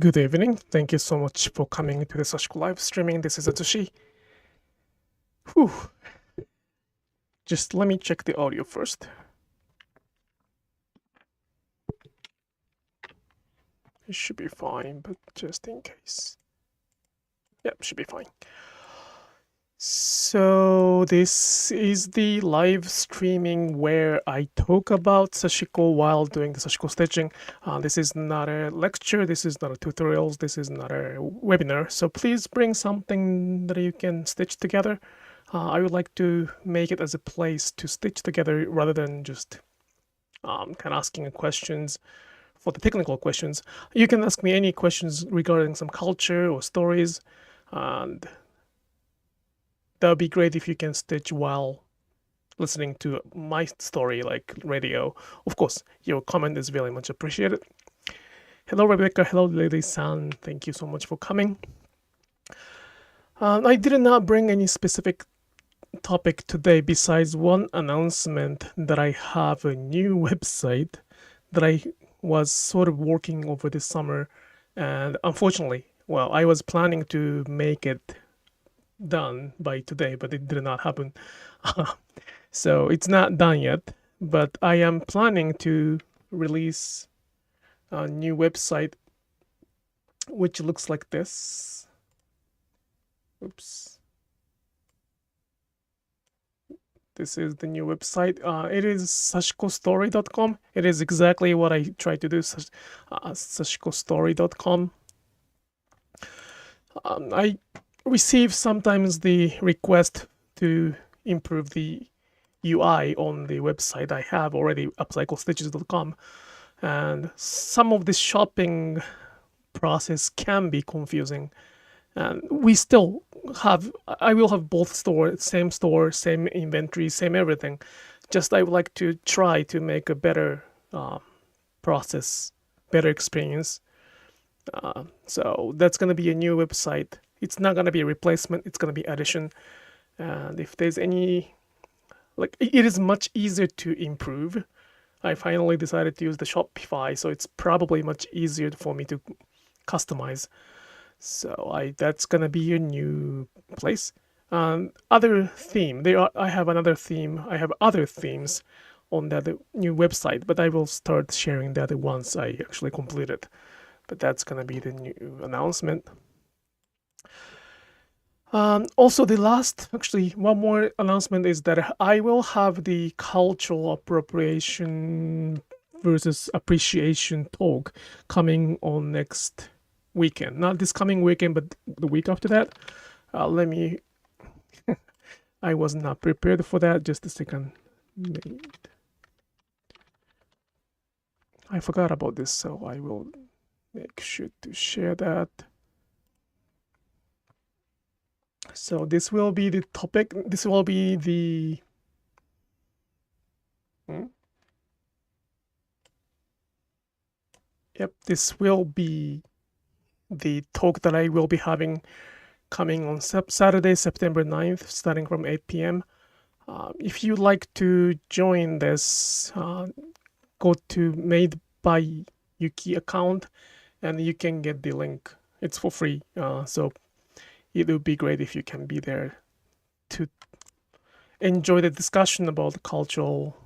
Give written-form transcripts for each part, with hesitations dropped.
Good evening. Thank you so much for coming to the Sashiko Live Streaming. This is Atsushi. Whew. Just let me check the audio first. It should be fine, but just in case. Yep, should be fine. So this is the live streaming where I talk about Sashiko while doing the Sashiko stitching. This is not a lecture, this is not a tutorials, this is not a webinar. So please bring something that you can stitch together. I would like to make it as a place to stitch together rather than just kind of asking questions for the technical questions. You can ask me any questions regarding some culture or stories, and that would be great if you can stitch while listening to my story like radio. Of course, your comment is very much appreciated. Hello, Rebecca. Hello, Lady-san. Thank you so much for coming. I did not bring any specific topic today besides one announcement that I have a new website that I was sort of working over this summer, and unfortunately, well, I was planning to make it done by today, but it did not happen. So it's not done yet, but I am planning to release a new website which looks like this. Oops. This is the new website. It is sashikostory.com. It is exactly what I try to do, sashikostory.com. I receive sometimes the request to improve the UI on the website I have already, upcyclestitches.com, and some of the shopping process can be confusing. And we still have, I will have both store, same inventory, same everything. Just I would like to try to make a better process, better experience. So that's going to be a new website. It's not going to be a replacement, it's going to be addition. And if there's any, like, it is much easier to improve. I finally decided to use the Shopify, so it's probably much easier for me to customize. So that's gonna be a new place. Other theme. I have another theme. I have other themes on that new website, but I will start sharing that once I actually complete it. But that's gonna be the new announcement. Also, one more announcement is that I will have the cultural appropriation versus appreciation talk coming on next weekend. Not this coming weekend, but the week after that. I was not prepared for that. Just a second. I forgot about this, so I will make sure to share that. So this will be the topic. This will be the this will be the talk that I will be having coming on Saturday, September 9th, starting from 8 p.m. If you'd like to join this, go to Made by Yuki account and you can get the link. It's for free, so it would be great if you can be there to enjoy the discussion about the cultural.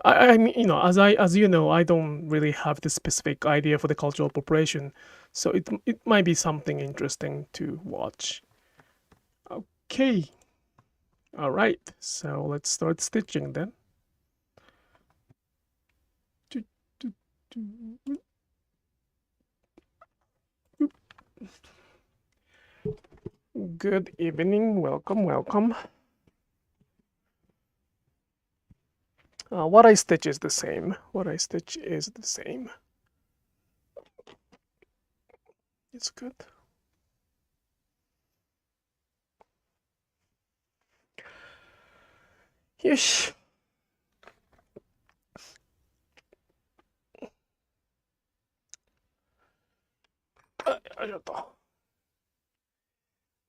I mean, as you know, I don't really have the specific idea for the cultural appropriation, so it might be something interesting to watch. Okay, all right. So let's start stitching then. Good evening. Welcome, welcome. What I stitch is the same. It's good. Yes.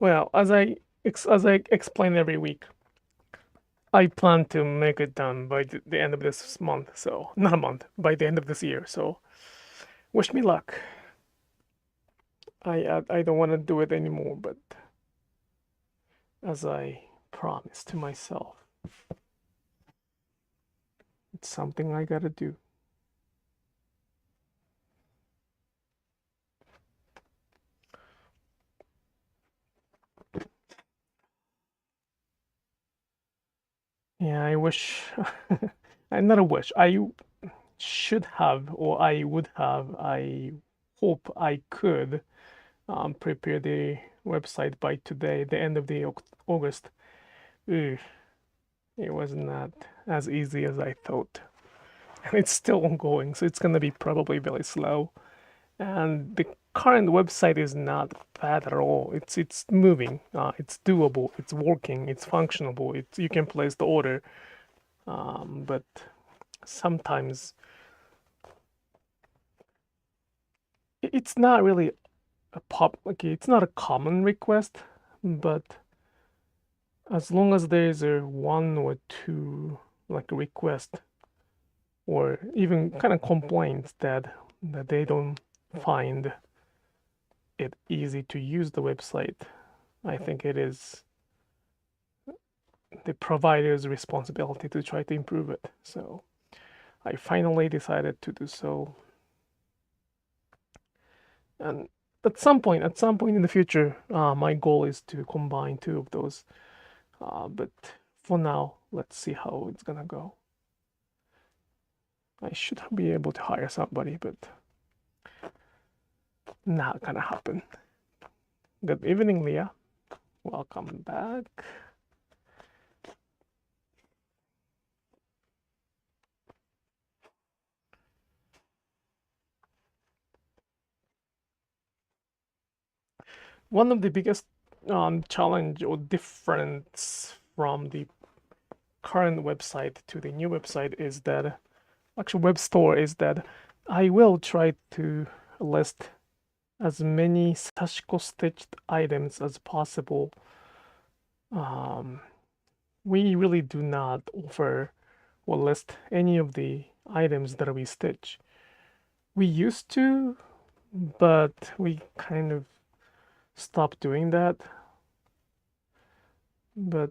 Well, as I explain every week, I plan to make it done by the end of this month. So not a month, by the end of this year. So wish me luck. I don't want to do it anymore, but as I promised to myself, it's something I gotta do. Yeah, I wish, not a wish, I should have, or I would have, I hope I could prepare the website by today, the end of the August. Ugh, it was not as easy as I thought. And it's still ongoing, so it's gonna be probably very slow. And the current website is not bad at all. It's moving. It's doable. It's working. It's functionable. It's you can place the order. But sometimes it's not really it's not a common request, but as long as there is a one or two like a request or even kind of complaints that they don't find it easy to use the website, I think it is the provider's responsibility to try to improve it. So I finally decided to do so. And at some point in the future, my goal is to combine two of those. But for now, let's see how it's gonna go. I should be able to hire somebody, but not gonna happen. Good evening, Leah. Welcome back. One of the biggest challenge or difference from the current website to the new website is that actual web store is that I will try to list as many Sashiko stitched items as possible. We really do not offer or list any of the items that we stitch. We used to, but we kind of stopped doing that. But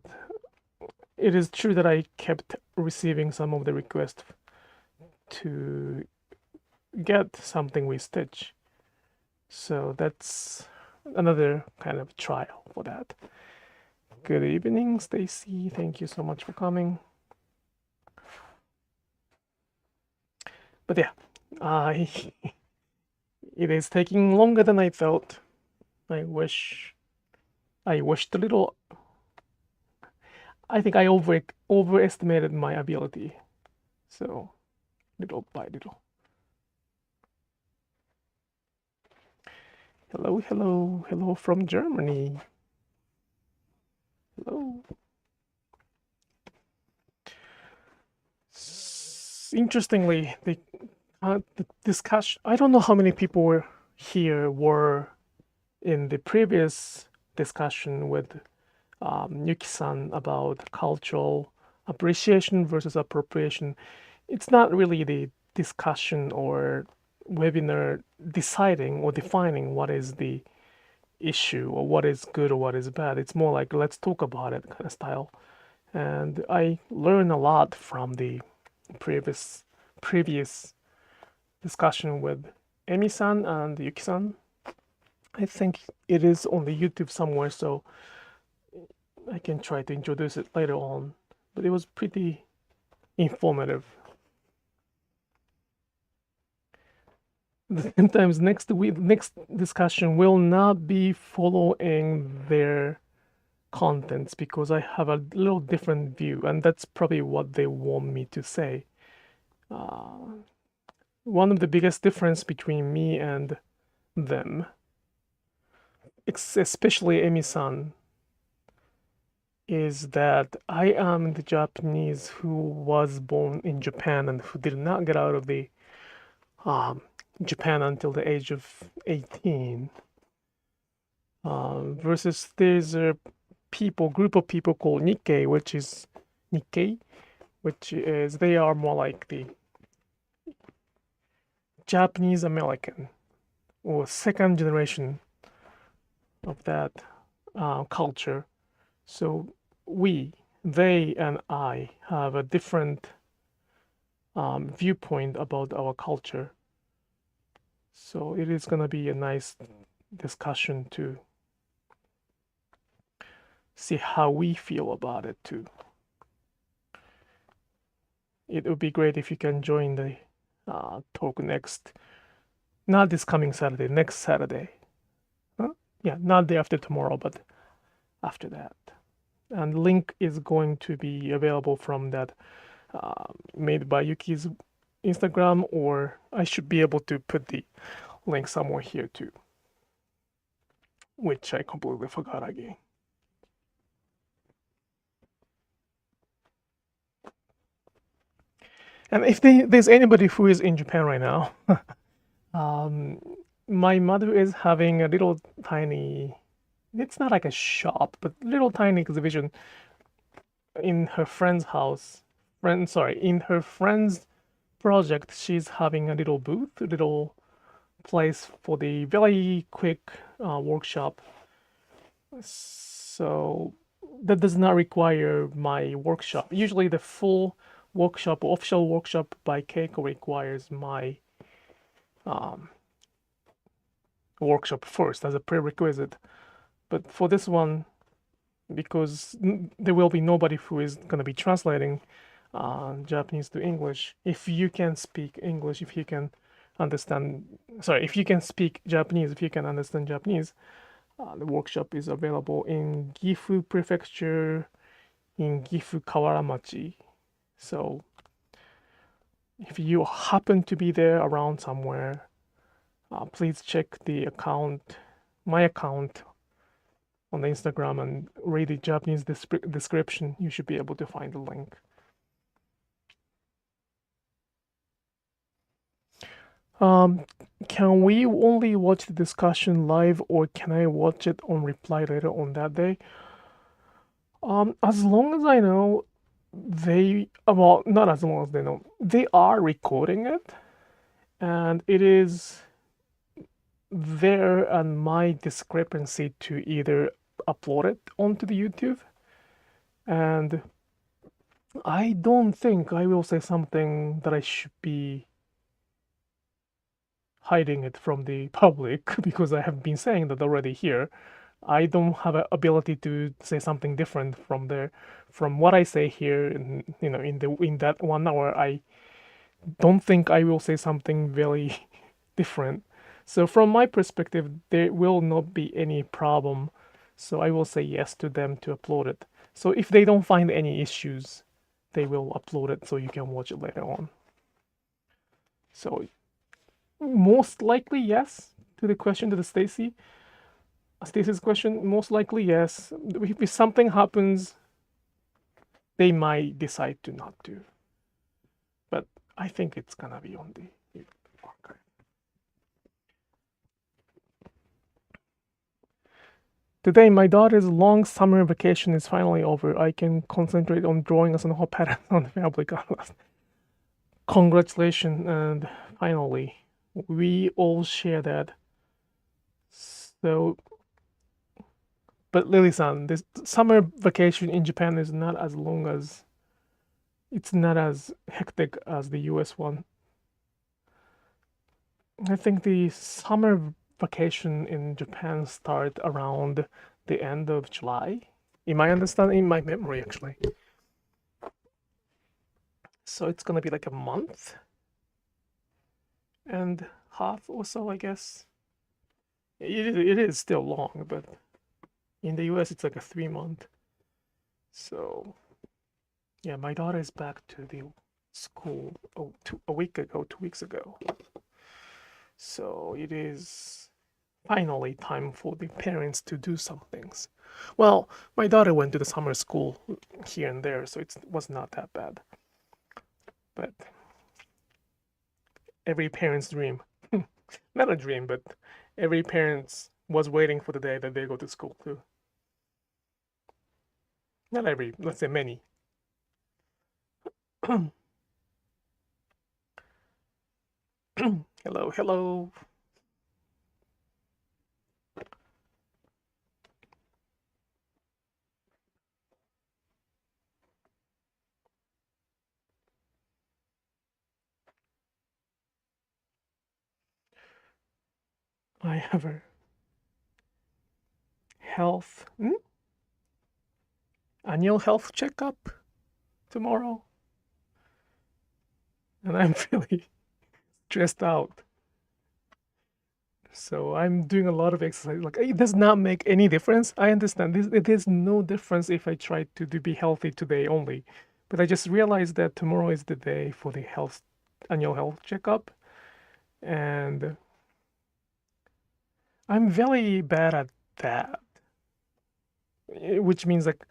it is true that I kept receiving some of the requests to get something we stitch. So that's another kind of trial for that. Good evening, Stacy. Thank you so much for coming. But yeah, it is taking longer than I thought. I wished a little. I think I overestimated my ability. So little by little. Hello, hello, hello from Germany. Hello. Interestingly, the discussion, I don't know how many people were here were in the previous discussion with Yuki-san about cultural appreciation versus appropriation. It's not really the discussion or webinar deciding or defining what is the issue or what is good or what is bad. It's more like let's talk about it kind of style. And I learned a lot from the previous discussion with Emi-san and Yuki-san. I think it is on the YouTube somewhere, so I can try to introduce it later on. But it was pretty informative. Sometimes next discussion will not be following their contents because I have a little different view, and that's probably what they want me to say. One of the biggest difference between me and them, especially Emi-san, is that I am the Japanese who was born in Japan and who did not get out of the Japan until the age of 18. Versus there's a group of people called Nikkei, which is they are more like the Japanese American or second generation of that culture. So they and I have a different viewpoint about our culture. So it is going to be a nice discussion to see how we feel about it too. It would be great if you can join the talk not this coming Saturday, next Saturday. Huh? Yeah, not day after tomorrow, but after that. And link is going to be available from that made by Yuki's Instagram, or I should be able to put the link somewhere here too, which I completely forgot again. And if there's anybody who is in Japan right now, my mother is having a little tiny, it's not like a shop, but little tiny exhibition in her friend's house. In her friend's project, she's having a little booth, a little place for the very quick workshop. So that does not require my workshop. Usually the full workshop, official workshop by Keiko requires my workshop first as a prerequisite. But for this one, because there will be nobody who is going to be translating Japanese to English, if you can speak English, if you can speak Japanese, if you can understand Japanese, the workshop is available in Gifu Prefecture, in Gifu Kawaramachi. So if you happen to be there around somewhere, please check my account on the Instagram and read the Japanese description. You should be able to find the link. Can we only watch the discussion live, or can I watch it on replay later on that day? As long as I know, not as long as they know, they are recording it, and it is there and my discrepancy to either upload it onto the YouTube, and I don't think I will say something that I should be hiding it from the public because I have been saying that already here. I don't have an ability to say something different from there, from what I say here. In that 1 hour, I don't think I will say something very different. So from my perspective, there will not be any problem. So I will say yes to them to upload it. So if they don't find any issues, they will upload it so you can watch it later on. So most likely yes to the question to the Stacy's question. Most likely yes. If something happens, they might decide to not do. But I think it's gonna be on the archive. Today, my daughter's long summer vacation is finally over. I can concentrate on drawing a Sanoho pattern on the fabric atlas. Congratulations, and finally, we all share that. So, but Lily-san, this summer vacation in Japan is not as long as, it's not as hectic as the US one. I think the summer vacation in Japan start around the end of July. In my understanding, in my memory, actually. So it's gonna be like a month and half or so, I guess. It is still long, but in the US it's like a 3 month. So yeah, my daughter is back to the school a week ago, 2 weeks ago. So it is finally time for the parents to do some things. Well, my daughter went to the summer school here and there, so it was not that bad. But every parent's dream, not a dream, but every parent was waiting for the day that they go to school too. Not every, let's say many. Hello, hello. I have a annual health checkup tomorrow, and I'm really stressed out. So I'm doing a lot of exercise. Like it does not make any difference. I understand this. There's no difference if I try to be healthy today only, but I just realized that tomorrow is the day for the annual health checkup, and I'm very bad at that. Which means like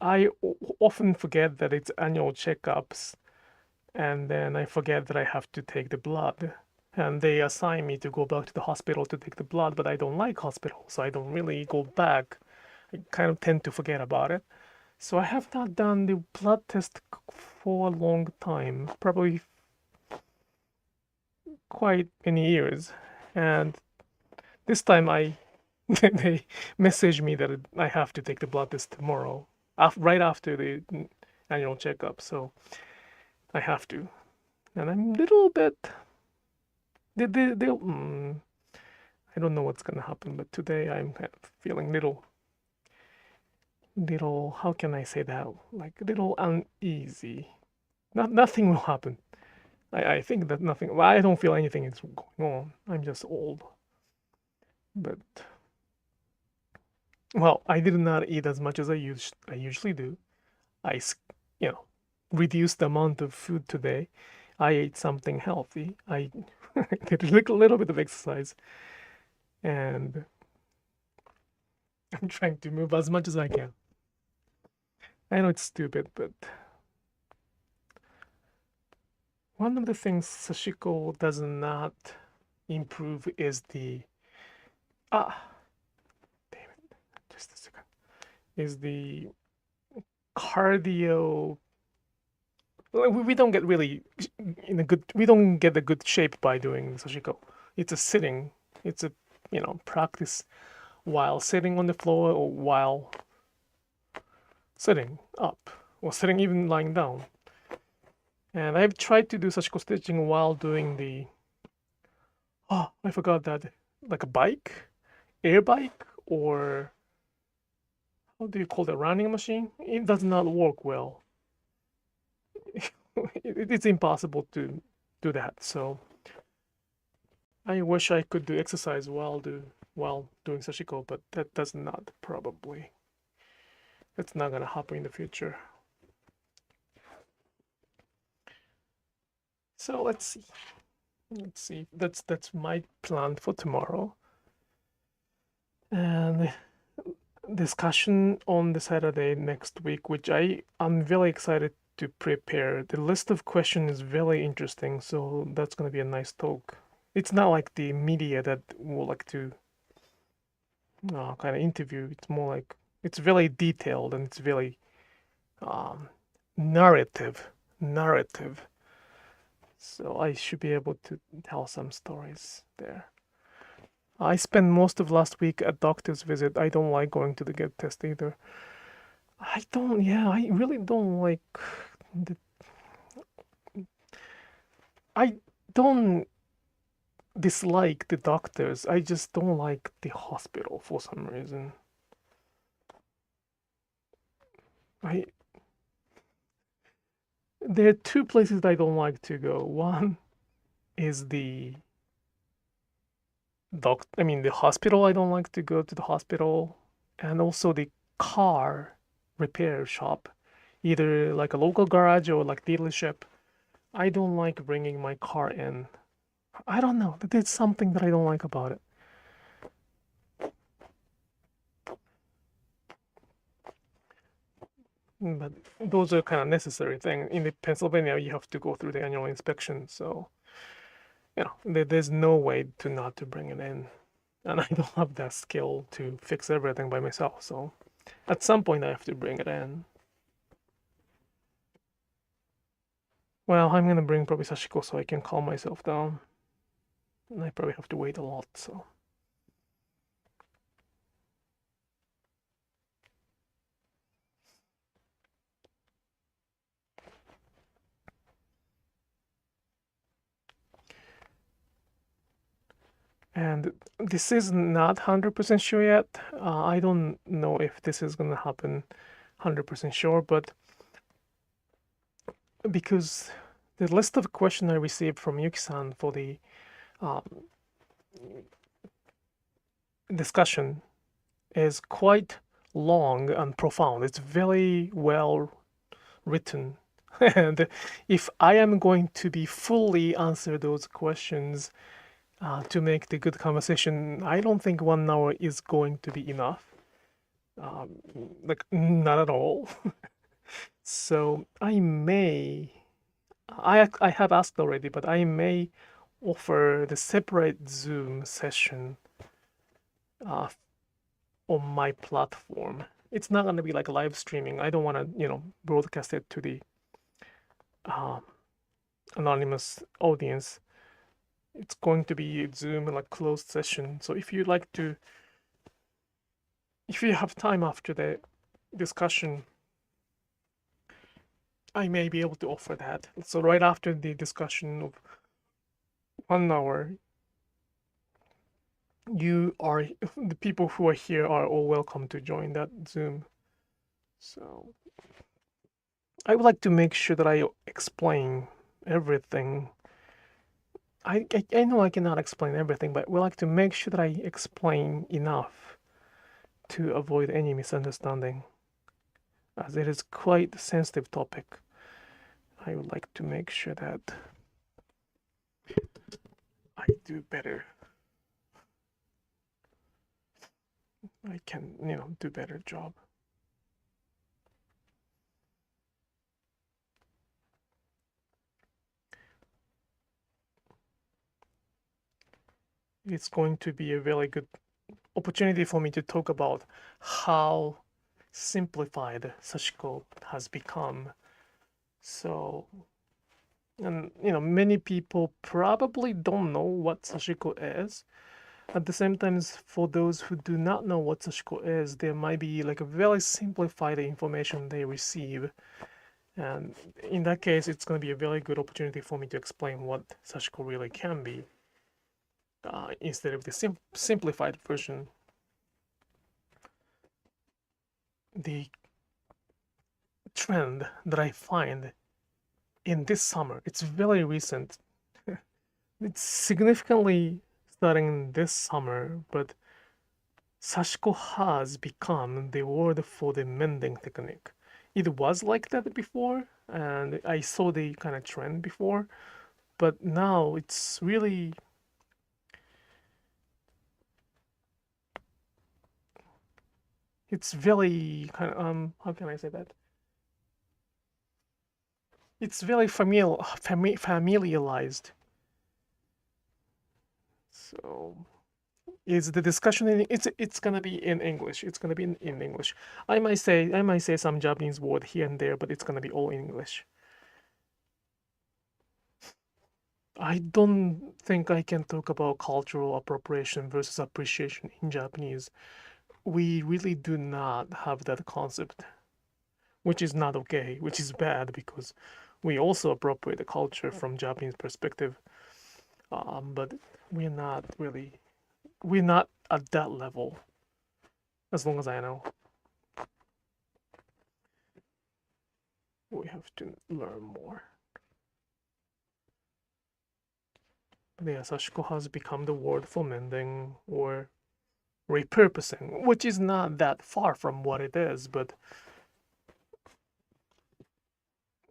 I often forget that it's annual checkups, and then I forget that I have to take the blood. And they assign me to go back to the hospital to take the blood, but I don't like hospital, so I don't really go back. I kind of tend to forget about it. So I have not done the blood test for a long time, probably quite many years. And this time they message me that I have to take the blood test tomorrow, right after the annual checkup. So I have to, and I'm a little bit. I don't know what's gonna happen, but today I'm kind of feeling little. How can I say that? Like a little uneasy. Nothing will happen. I think that nothing. Well, I don't feel anything is going on. I'm just old. But well, I did not eat as much as I usually do. I you know reduced the amount of food today. I ate something healthy. I did a little bit of exercise, and I'm trying to move as much as I can. I know it's stupid, but one of the things Sashiko does not improve is the damn it, just a second, is the cardio. We don't get really we don't get a good shape by doing Sashiko. It's a sitting. It's a practice while sitting on the floor or while sitting up or sitting even lying down. And I've tried to do Sashiko stitching while doing the I forgot that, like a bike, air bike, or how do you call the running machine? It does not work well. It's impossible to do that. So I wish I could do exercise while doing Sashiko, but that does not probably. That's not gonna happen in the future. So let's see. Let's see. That's my plan for tomorrow. And discussion on the Saturday next week, which I'm very excited to prepare. The list of questions is very interesting, so that's gonna be a nice talk. It's not like the media that will like to kind of interview. It's more like it's very detailed and it's very narrative. So I should be able to tell some stories there. I spent most of last week at doctor's visit. I don't like going to the get test either. I really don't like the. I don't dislike the doctors. I just don't like the hospital for some reason. There are two places I don't like to go. One is the hospital. I don't like to go to the hospital, and also the car repair shop, either like a local garage or like dealership. I don't like bringing my car in. I don't know. There's something that I don't like about it. But those are kind of necessary things. In the Pennsylvania, you have to go through the annual inspection, so there's no way to not to bring it in, and I don't have that skill to fix everything by myself. So at some point, I have to bring it in. Well, I'm gonna bring probably Sashiko so I can calm myself down, and I probably have to wait a lot. So. And this is not 100% sure yet. I don't know if this is gonna happen 100% sure, but because the list of questions I received from Yuki-san for the discussion is quite long and profound. It's very well written. And if I am going to be fully answer those questions to make the good conversation, I don't think 1 hour is going to be enough. Like, not at all. So I have asked already, but I may offer the separate Zoom session on my platform. It's not gonna be like live streaming. I don't want to, broadcast it to the anonymous audience. It's going to be Zoom like closed session. So if you have time after the discussion, I may be able to offer that. So right after the discussion of 1 hour, the people who are here are all welcome to join that Zoom. So I would like to make sure that I explain everything. I know I cannot explain everything, but we like to make sure that I explain enough to avoid any misunderstanding, as it is quite a sensitive topic. I would like to make sure that I do better. I can, do better job. It's going to be a very good opportunity for me to talk about how simplified Sashiko has become. So, and many people probably don't know what Sashiko is. At the same time, for those who do not know what Sashiko is, there might be like a very simplified information they receive. And in that case, it's going to be a very good opportunity for me to explain what Sashiko really can be, instead of the simplified version. The trend that I find in this summer, it's very recent. It's significantly starting this summer, but Sashiko has become the word for the mending technique. It was like that before, and I saw the kind of trend before, but now it's really very kind of how can I say that? It's very familiarized. So is the discussion in it's gonna be in English. It's gonna be in English. I might say some Japanese word here and there, but it's gonna be all in English. I don't think I can talk about cultural appropriation versus appreciation in Japanese. We really do not have that concept, which is not okay, which is bad because we also appropriate the culture from Japanese perspective. But we're not at that level, as long as I know. We have to learn more. Yeah, Sashiko has become the word for mending or repurposing, which is not that far from what it is, but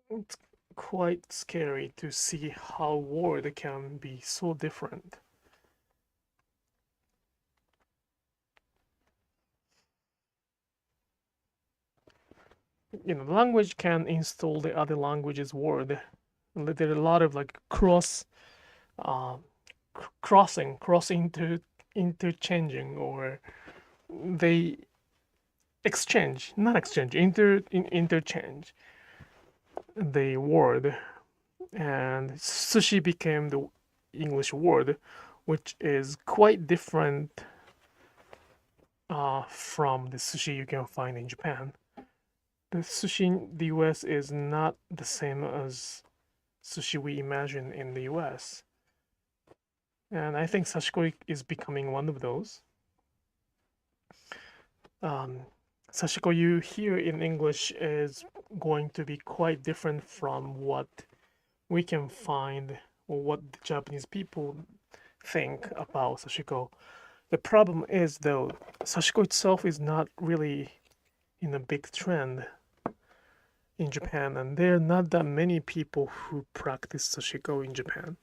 it's quite scary to see how word can be so different. Language can install the other language's word. There are a lot of like cross interchanging, or they interchange the word, and sushi became the English word, which is quite different from the sushi you can find in Japan. The sushi in the US is not the same as sushi we imagine in the US. And I think Sashiko is becoming one of those. Sashiko you hear in English is going to be quite different from what we can find or what the Japanese people think about Sashiko. The problem is, though, Sashiko itself is not really in a big trend in Japan, and there are not that many people who practice Sashiko in Japan.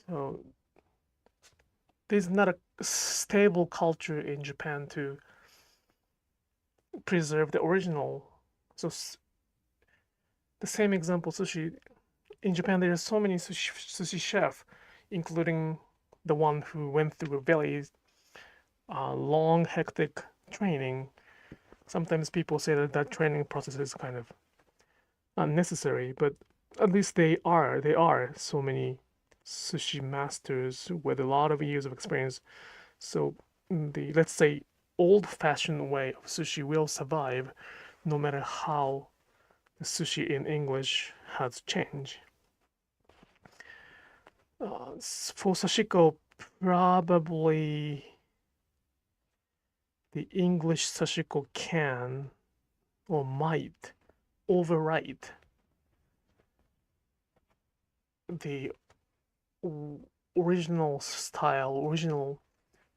So there's not a stable culture in Japan to preserve the original. So the same example, sushi. In Japan, there are so many sushi chefs, including the one who went through a very long, hectic training. Sometimes people say that that training process is kind of unnecessary, but at least they are. There are so many sushi masters with a lot of years of experience. So the, let's say, old-fashioned way of sushi will survive no matter how the sushi in English has changed. For Sashiko, probably the English Sashiko can or might overwrite the original style, original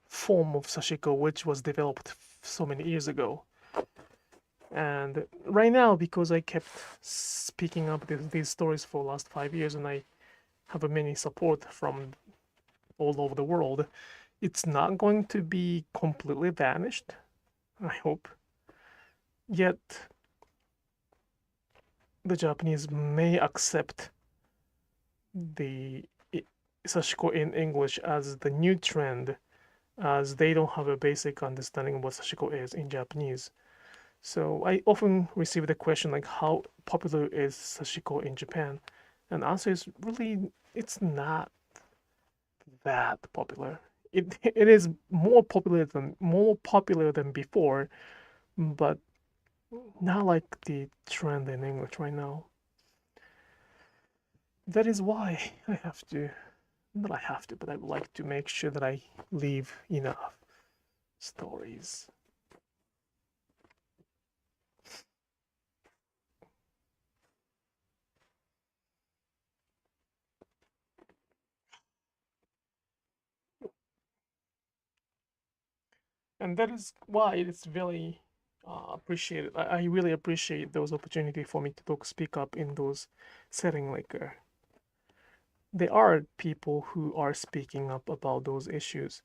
form of Sashiko, which was developed so many years ago. And right now, because I kept speaking up these stories for the last 5 years, and I have many support from all over the world, it's not going to be completely vanished, I hope. Yet, the Japanese may accept the Sashiko in English as the new trend, as they don't have a basic understanding of what Sashiko is in Japanese. So I often receive the question like, how popular is Sashiko in Japan? And the answer is really, it's not that popular. It is more popular than before, but not like the trend in English right now. That is why I have to, not I have to, but I would like to make sure that I leave enough stories. And that is why it's very appreciated. I really appreciate those opportunities for me to speak up in those setting. Like there are people who are speaking up about those issues,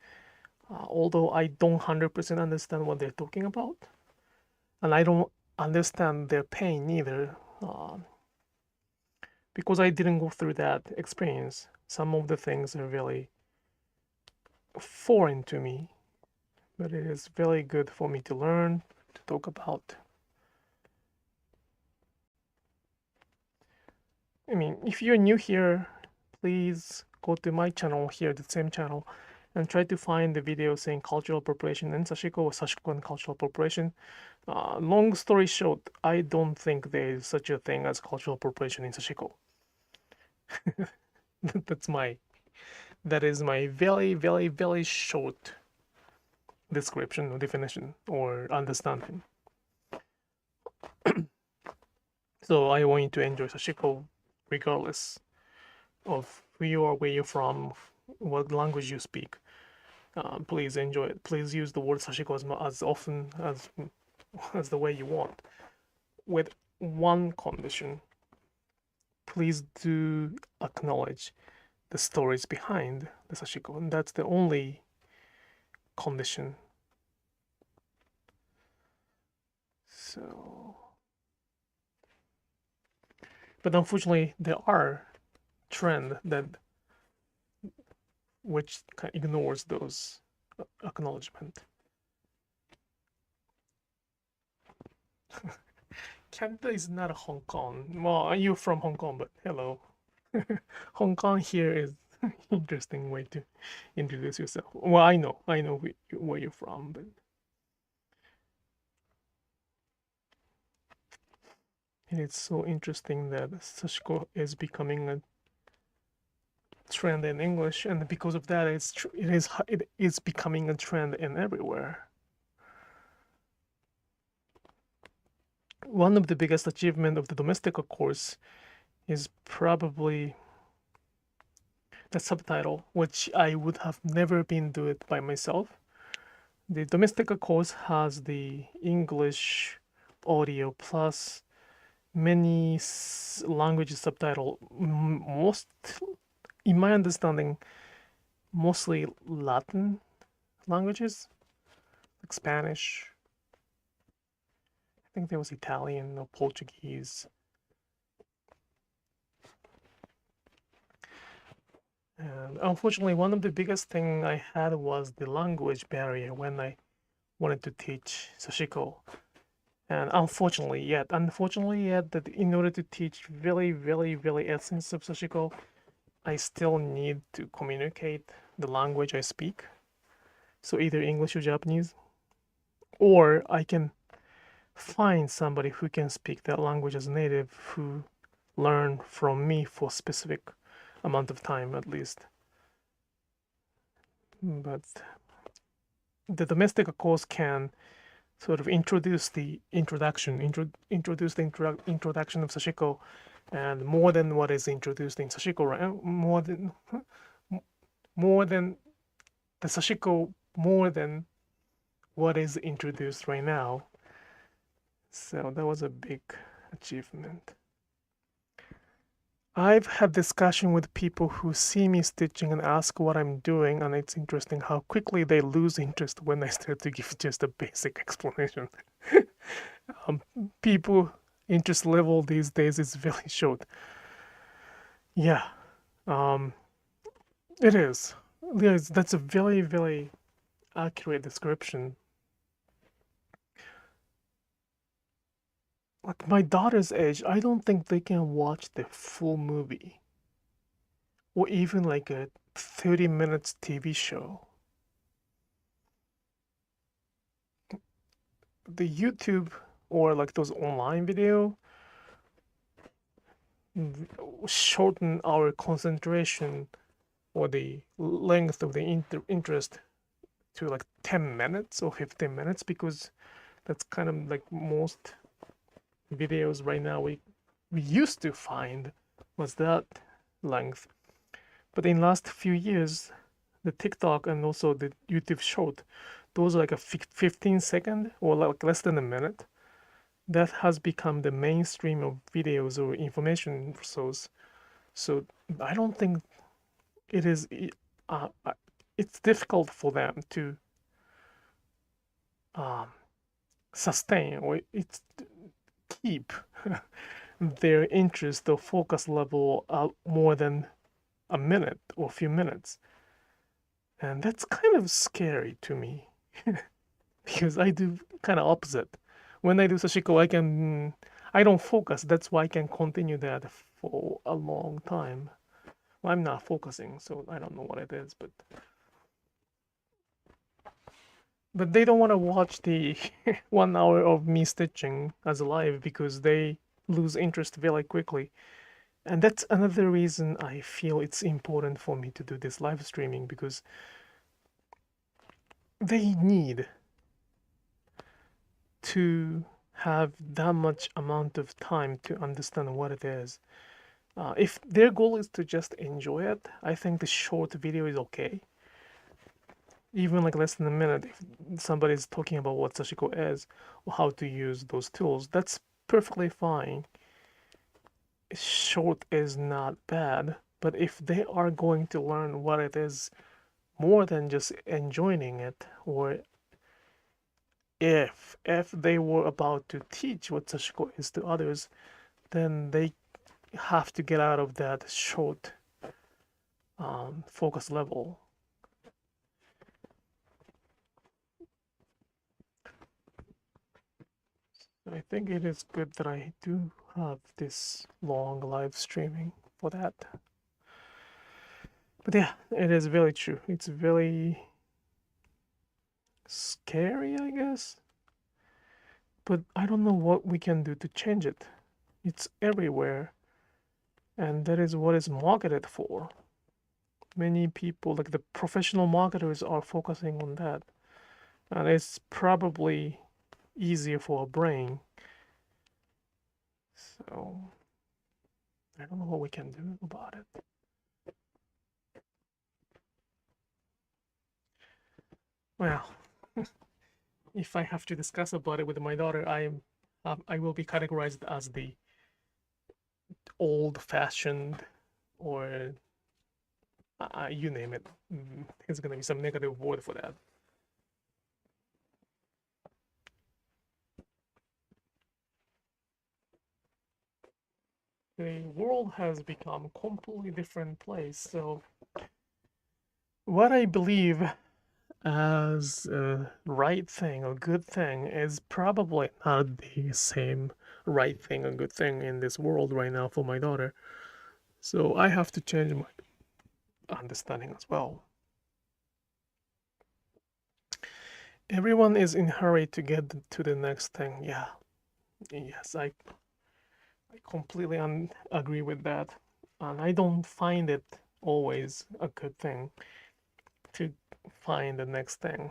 although I don't 100% understand what they're talking about, and I don't understand their pain either, because I didn't go through that experience. Some of the things are really foreign to me, but it is very good for me to learn, to talk about. I mean, if you're new here, please go to my channel here, the same channel, and try to find the video saying cultural appropriation in Sashiko or Sashiko and cultural appropriation. Long story short, I don't think there is such a thing as cultural appropriation in Sashiko. That is my very, very, very short description or definition or understanding. So I want you to enjoy Sashiko regardless of who you are, where you're from, what language you speak. Please enjoy it. Please use the word Sashiko as often as the way you want. With one condition, please do acknowledge the stories behind the Sashiko, and that's the only condition. So, but unfortunately, there are trends that which ignores those acknowledgement. Canada is not Hong Kong. Well, you're from Hong Kong, but hello. Hong Kong here is interesting way to introduce yourself. Well, I know where you're from, but and it's so interesting that Sashiko is becoming trend in English, and because of that, it is becoming a trend in everywhere. One of the biggest achievement of the Domestika course is probably the subtitle, which I would have never been do it by myself. The Domestika course has the English audio plus many language subtitle. Most, in my understanding, mostly Latin languages, like Spanish. I think there was Italian or Portuguese. And unfortunately, one of the biggest thing I had was the language barrier when I wanted to teach Sashiko. And unfortunately yet, that in order to teach really essence of Sashiko, I still need to communicate the language I speak. So either English or Japanese, or I can find somebody who can speak that language as native, who learn from me for a specific amount of time at least. But the Domestika course can sort of introduce the introduction of Sashiko, and more than what is introduced in Sashiko, right? More than the Sashiko, more than what is introduced right now. So that was a big achievement. I've had discussion with people who see me stitching and ask what I'm doing, and it's interesting how quickly they lose interest when I start to give just a basic explanation. People interest level these days is very short. Yeah, it is. Yes, that's a very accurate description. Like my daughter's age, I don't think they can watch the full movie or even like a 30 minutes TV show. The YouTube or like those online video shorten our concentration or the length of the interest to like 10 minutes or 15 minutes, because that's kind of like most videos right now we used to find was that length. But in last few years, the TikTok and also the YouTube short, those are like a 15-second or like less than a minute. That has become the mainstream of videos or information source. So I don't think it is. It's difficult for them to sustain or it's keep their interest or focus level more than a minute or a few minutes. And that's kind of scary to me because I do kind of opposite. When I do Sashiko, I don't focus. That's why I can continue that for a long time. Well, I'm not focusing, so I don't know what it is, but they don't want to watch the 1 hour of me stitching as a live because they lose interest very quickly. And that's another reason I feel it's important for me to do this live streaming, because they need to have that much amount of time to understand what it is. If their goal is to just enjoy it, I think the short video is okay. Even like less than a minute, if somebody's talking about what Sashiko is or how to use those tools, that's perfectly fine. Short is not bad, but if they are going to learn what it is more than just enjoying it, or if they were about to teach what Sashiko is to others, then they have to get out of that short focus level. I think it is good that I do have this long live streaming for that. But yeah, it is very true. It's very scary, I guess. But I don't know what we can do to change it. It's everywhere. And that is what it's marketed for. many people, like the professional marketers, are focusing on that, and it's probably easier for a brain. So I don't know what we can do about it. Well, if I have to discuss about it with my daughter, I will be categorized as the old-fashioned, or you name it. There's gonna be some negative word for that. The world has become a completely different place. So what I believe as a right thing or good thing is probably not the same right thing or good thing in this world right now for my daughter. So I have to change my understanding as well. Everyone is in a hurry to get to the next thing. Yeah, yes, I completely agree with that. And I don't find it always a good thing to find the next thing.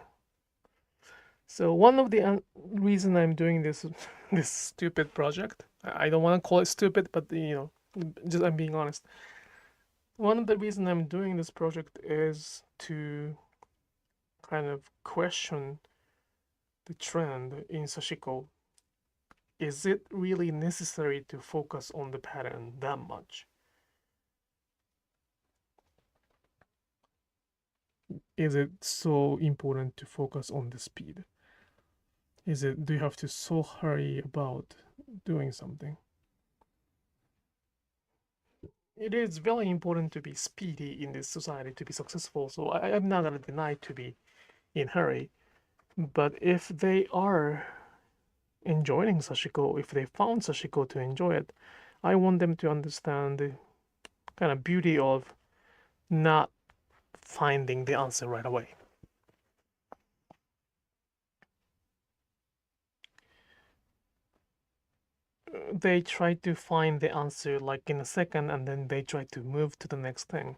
So one of the reason I'm doing this this stupid project, I don't want to call it stupid, but just I'm being honest. One of the reason I'm doing this project is to kind of question the trend in Sashiko. Is it really necessary to focus on the pattern that much? Is it so important to focus on the speed? Do you have to so hurry about doing something? It is very important to be speedy in this society to be successful, so I'm not gonna deny to be in hurry. But if they are enjoying Sashiko, if they found Sashiko to enjoy it, I want them to understand the kind of beauty of not finding the answer right away. They try to find the answer like in a second, and then they try to move to the next thing.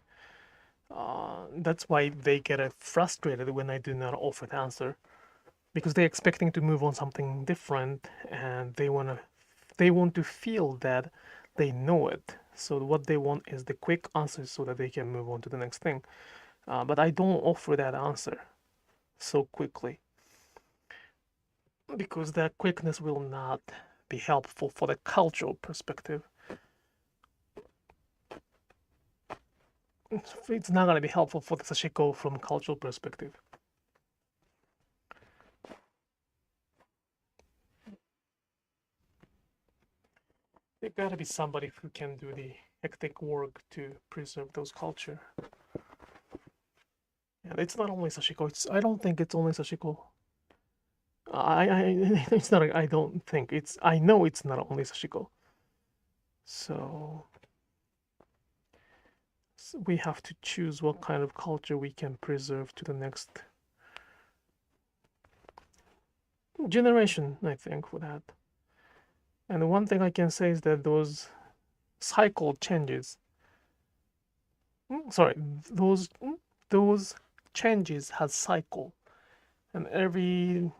That's why they get frustrated when I do not offer the answer, because they're expecting to move on something different, and they want to feel that they know it. So what they want is the quick answer so that they can move on to the next thing. But I don't offer that answer so quickly, because that quickness will not be helpful for the cultural perspective. It's not going to be helpful for the Sashiko from cultural perspective. There gotta be somebody who can do the hectic work to preserve those culture. And it's not only Sashiko. I don't think it's only Sashiko. It's not. I don't think it's. I know it's not only Sashiko. So we have to choose what kind of culture we can preserve to the next generation, I think, for that. And one thing I can say is that those cycle changes. Sorry, those changes has cycle, and every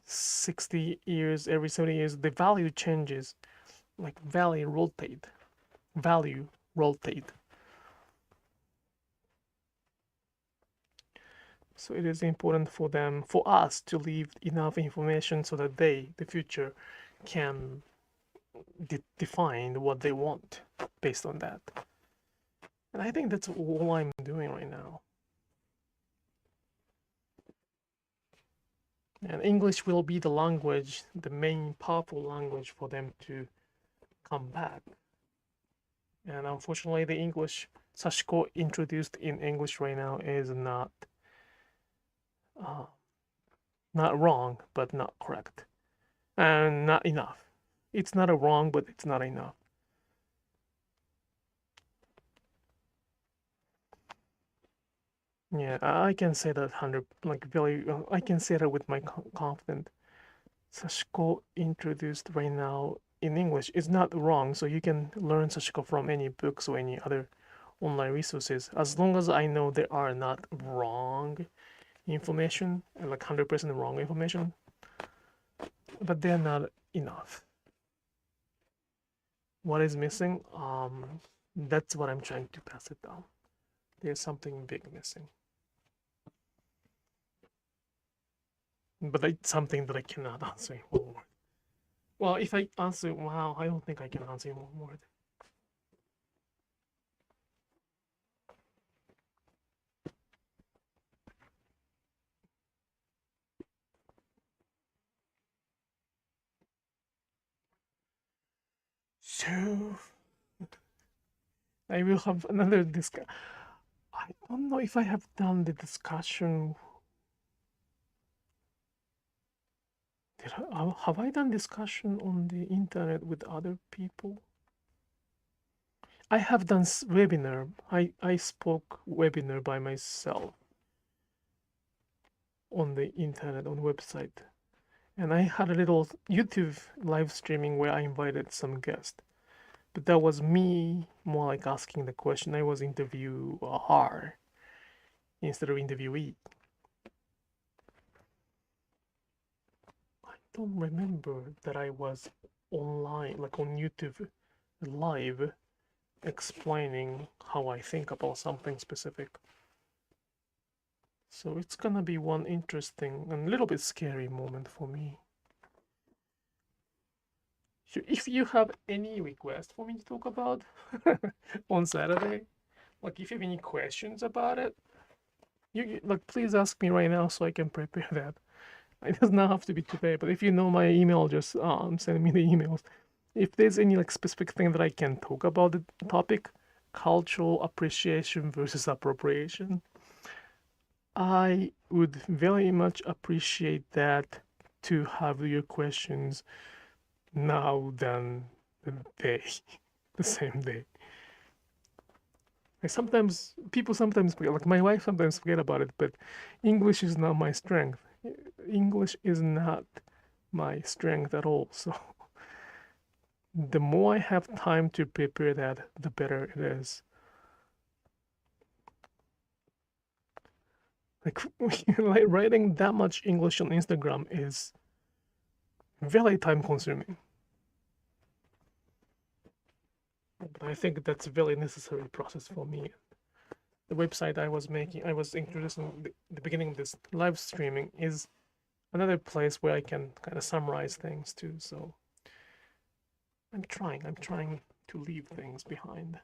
60 years, every 70 years, the value changes, like value rotate. So it is important for us to leave enough information so that the future, can define what they want based on that. And I think that's all I'm doing right now. And English will be the language, the main powerful language for them to come back. And unfortunately, the English Sashiko introduced in English right now is not wrong, but not correct, and not enough. It's not a wrong, but it's not enough. Yeah, I can say that I can say that with my confidence. Sashiko introduced right now in English is not wrong, so you can learn Sashiko from any books or any other online resources, as long as I know they are not wrong information, like 100% wrong information, but they're not enough. What is missing? That's what I'm trying to pass it down. There's something big missing. But it's something that I cannot answer in one word. Well, if I answer, wow, I don't think I can answer in one word. So, I will have another discussion. I don't know if I have done the discussion. Have I done discussion on the internet with other people? I have done webinar. I spoke webinar by myself on the internet, on website. And I had a little YouTube live streaming where I invited some guests. But that was me more like asking the question. I was interviewer instead of interviewee. I don't remember that I was online, like on YouTube live, explaining how I think about something specific. So it's gonna be one interesting and a little bit scary moment for me. If you have any request for me to talk about on Saturday, like if you have any questions about it, you like please ask me right now so I can prepare that. It does not have to be today, but if you know my email, just send me the emails. If there's any like specific thing that I can talk about the topic, cultural appreciation versus appropriation, I would very much appreciate that to have your questions now than the same day. People sometimes forget, like my wife sometimes forget about it, but English is not my strength. English is not my strength at all. So the more I have time to prepare that, the better it is. Like, like writing that much English on Instagram is very time consuming. But I think that's a very necessary process for me. The website I was introducing the beginning of this live streaming is another place where I can kind of summarize things too. So I'm trying to leave things behind.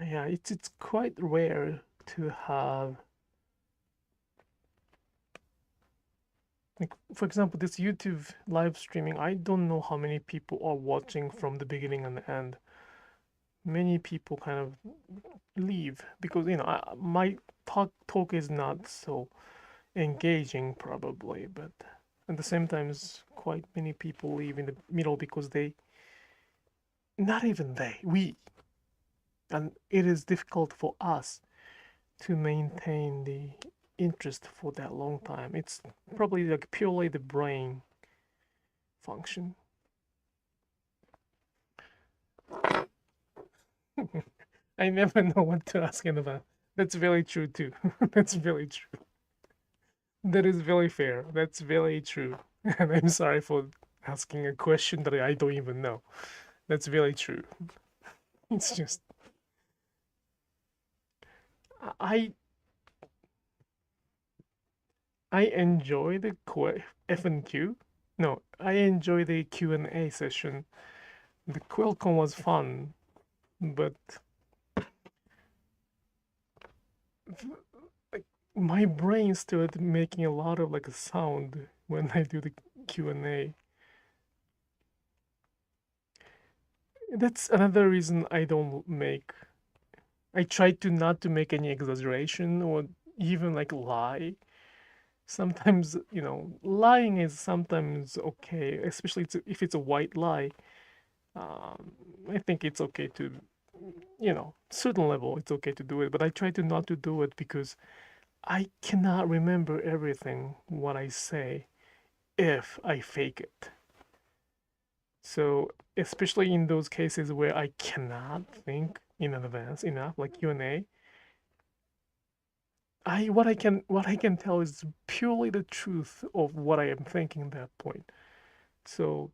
Yeah, it's quite rare to have, like, for example, this YouTube live streaming. I don't know how many people are watching from the beginning and the end. Many people kind of leave because my talk is not so engaging probably, but at the same time, quite many people leave in the middle because we, and it is difficult for us to maintain the interest for that long time. It's probably like purely the brain function. I never know what to ask him about. That's very true too. That's very true. That is very fair. That's very true. And I'm sorry for asking a question that I don't even know. That's very true. It's just I enjoy the F&Q. No, I enjoy the Q&A session. The QuillCon was fun, but like my brain started making a lot of like a sound when I do the Q&A. That's another reason I try to not to make any exaggeration or even like lie. Sometimes, lying is sometimes okay, especially if it's a white lie. I think it's okay to certain level, it's okay to do it, but I try to not to do it because I cannot remember everything what I say if I fake it. So especially in those cases where I cannot think in advance enough, like Q&A, what I can tell is purely the truth of what I am thinking at that point. So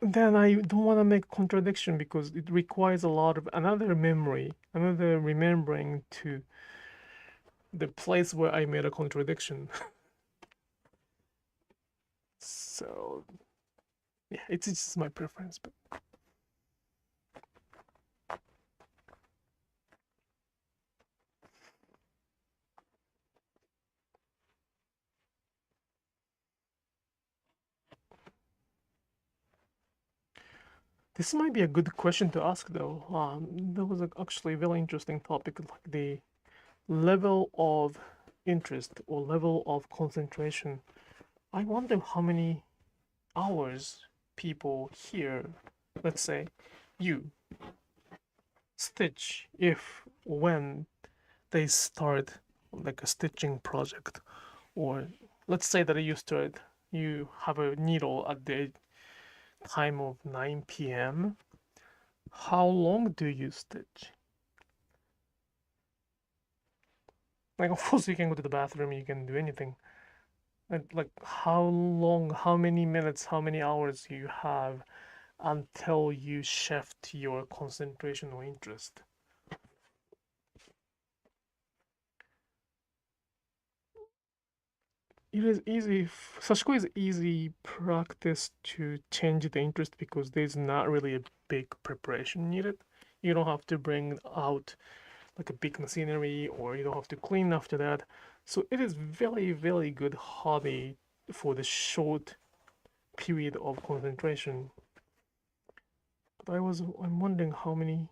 then I don't want to make contradiction because it requires a lot of another memory, another remembering to the place where I made a contradiction. So yeah, it's just my preference, but this might be a good question to ask though. That was actually a very interesting topic, like the level of interest or level of concentration. I wonder how many hours people here, let's say you, stitch if when they start like a stitching project, or let's say that you have a needle at the time of 9 p.m. How long do you stitch? Like, of course, you can go to the bathroom, you can do anything. Like, how long, how many minutes, how many hours you have until you shift your concentration or interest? It is easy. Sashiko is easy practice to change the interest because there's not really a big preparation needed. You don't have to bring out like a big machinery, or you don't have to clean after that. So it is very, very good hobby for the short period of concentration. But I'm wondering how many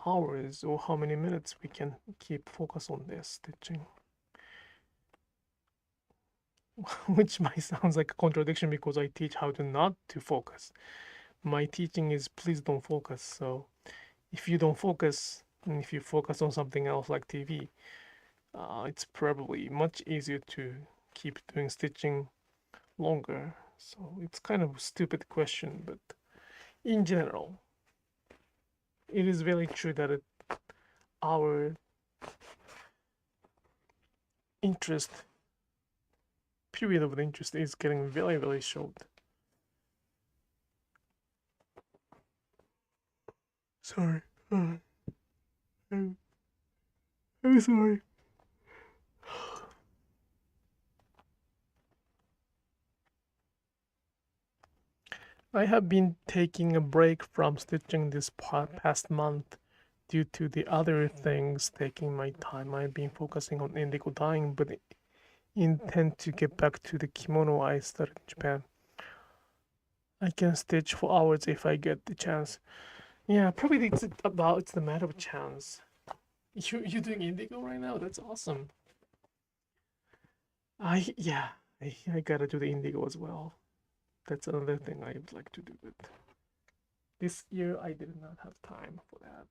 hours or how many minutes we can keep focus on this stitching. Which might sound like a contradiction because I teach how to not to focus. My teaching is please don't focus. So if you don't focus, and if you focus on something else like TV, it's probably much easier to keep doing stitching longer. So it's kind of a stupid question, but in general, it is very true that our interest period of interest is getting very, very short. Sorry. I'm sorry. I have been taking a break from stitching this past month due to the other things taking my time. I've been focusing on indigo dyeing, but intend to get back to the kimono I started in Japan. I can stitch for hours if I get the chance. Yeah, probably it's the matter of chance. You're doing indigo right now? That's awesome. I gotta do the indigo as well. That's another thing I would like to do, but this year I did not have time for that.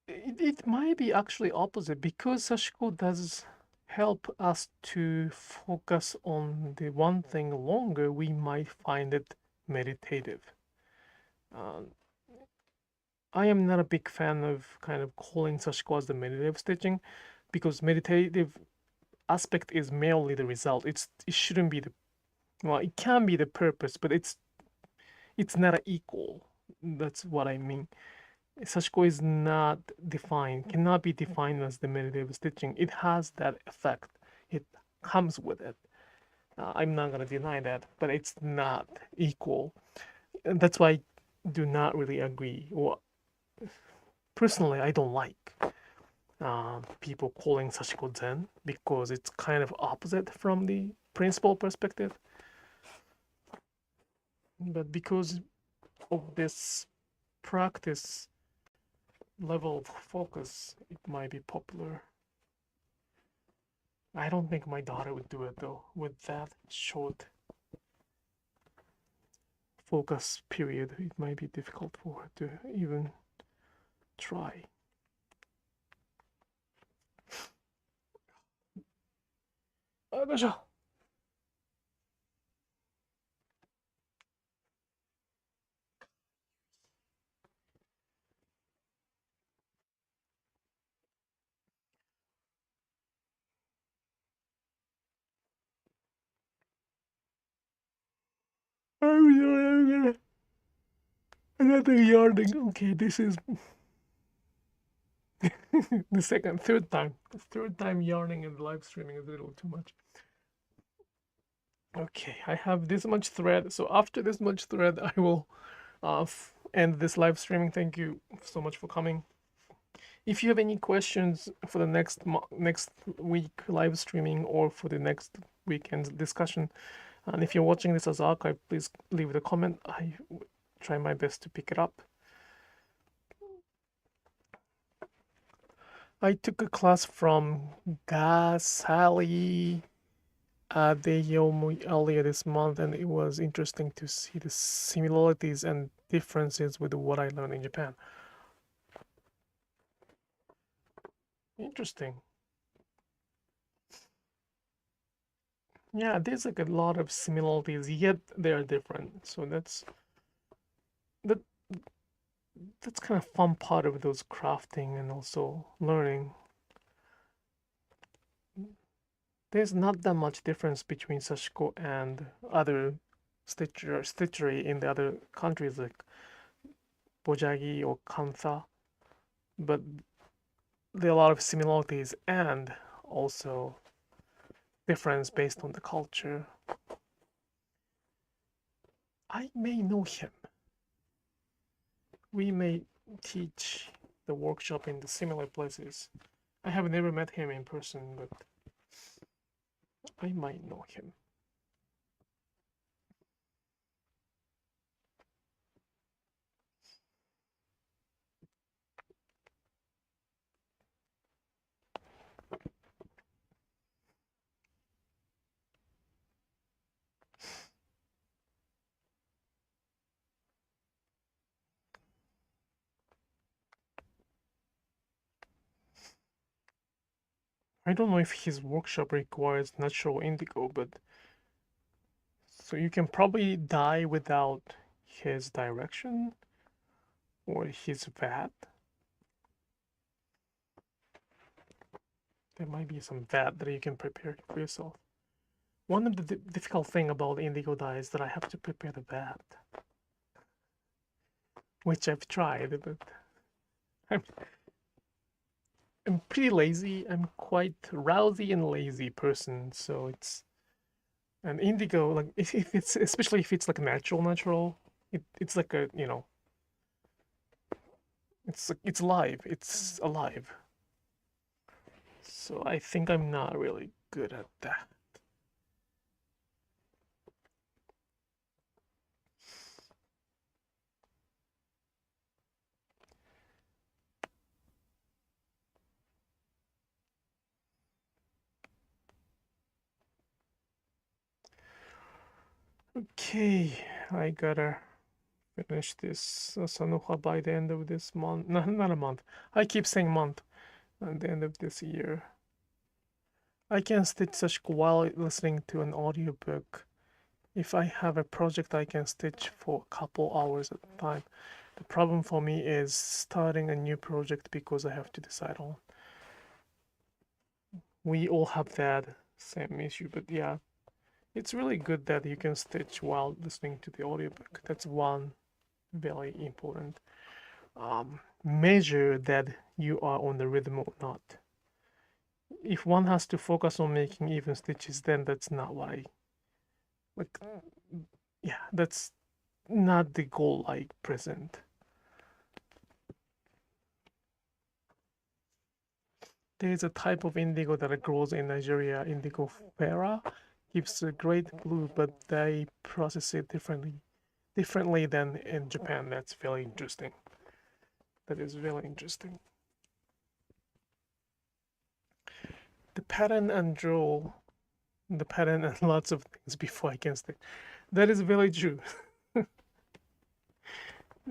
It might be actually opposite because Sashiko does help us to focus on the one thing longer. We might find it meditative. Um, I am not a big fan of kind of calling Sashiko as the meditative stitching because meditative aspect is merely the result. It shouldn't be it can be the purpose, but it's not equal. That's what I mean. Sashiko is not defined, cannot be defined as the meditative stitching. It has that effect. It comes with it. I'm not gonna deny that, but it's not equal. And that's why I do not really agree. Or personally, I don't like people calling Sashiko Zen because it's kind of opposite from the principal perspective. But because of this practice level of focus, it might be popular. I don't think my daughter would do it though, with that short focus period. It might be difficult for her to even try. Oh, another yawning. Okay, this is the third time yarning in live streaming is a little too much. Okay, I have this much thread. So after this much thread, I will end this live streaming. Thank you so much for coming. If you have any questions for the next week live streaming or for the next weekend's discussion, and if you're watching this as archive, please leave a comment. I try my best to pick it up. I took a class from Gasali Adeyomi earlier this month, and it was interesting to see the similarities and differences with what I learned in Japan. Interesting. Yeah, there's like a lot of similarities, yet they're different. So that's kind of fun part of those crafting and also learning. There's not that much difference between Sashiko and other stitchery in the other countries like Bojagi or Kantha, but there are a lot of similarities and also difference based on the culture. I may know him. We may teach the workshop in the similar places. I have never met him in person, but I might know him. I don't know if his workshop requires natural indigo, but so you can probably dye without his direction or his vat. There might be some vat that you can prepare for yourself. One of the difficult thing about indigo dye is that I have to prepare the vat, which I've tried, but I'm pretty lazy. I'm quite rousy and lazy person, so it's and indigo like if it's especially if it's like natural, it's like a it's live, it's alive. So I think I'm not really good at that. Okay, I gotta finish this Sanoha by the end of this month. No, not a month. I keep saying month. At the end of this year. I can stitch Sashiko while listening to an audiobook. If I have a project, I can stitch for a couple hours at a time. The problem for me is starting a new project because I have to decide on. We all have that same issue, but yeah, it's really good that you can stitch while listening to the audiobook. That's one very important measure that you are on the rhythm or not. If one has to focus on making even stitches, then that's not what I like. Yeah, that's not the goal I present. There's a type of indigo that grows in Nigeria, indigo fera, gives a great blue, but they process it differently. differently than in Japan. That's very interesting. That is very interesting. The pattern and draw, the pattern and lots of things before I can stay. That is very true.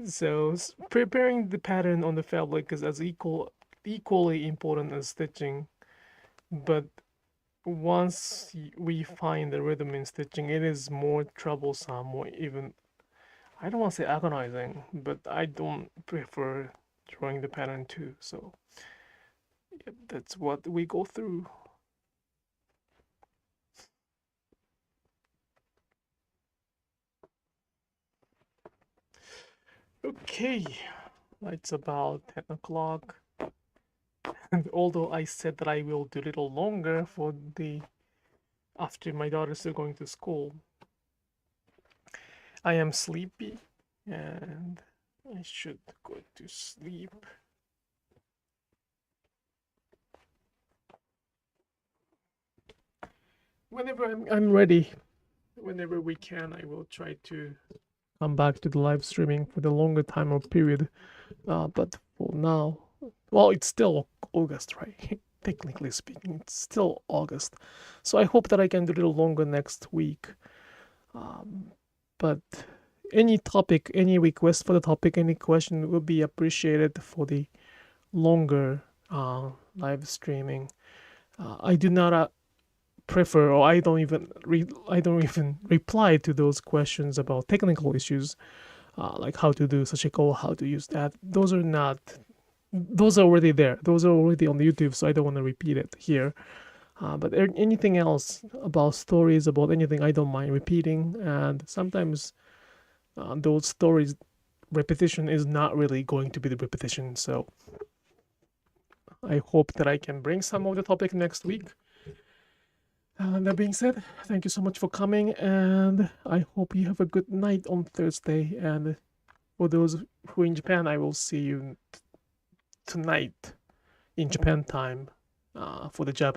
So preparing the pattern on the fabric is as equally important as stitching, but once we find the rhythm in stitching, it is more troublesome, or even, I don't want to say agonizing, but I don't prefer drawing the pattern too. So yep, that's what we go through. Okay, it's about 10 o'clock. And although I said that I will do a little longer for after my daughter's still going to school, I am sleepy and I should go to sleep. Whenever I'm ready, whenever we can, I will try to come back to the live streaming for the longer time or period. But for now, well, it's still August, right? Technically speaking, it's still August. So I hope that I can do a little longer next week. But any topic, any request for the topic, any question will be appreciated for the longer live streaming. I do not prefer, or I don't even reply to those questions about technical issues, like how to do Sashiko, how to use that. Those are already there. Those are already on the YouTube, so I don't want to repeat it here. But anything else about stories, about anything, I don't mind repeating. And sometimes those stories, repetition is not really going to be the repetition. So I hope that I can bring some of the topic next week. That being said, thank you so much for coming, and I hope you have a good night on Thursday. And for those who are in Japan, I will see you tonight in Japan time for the Japanese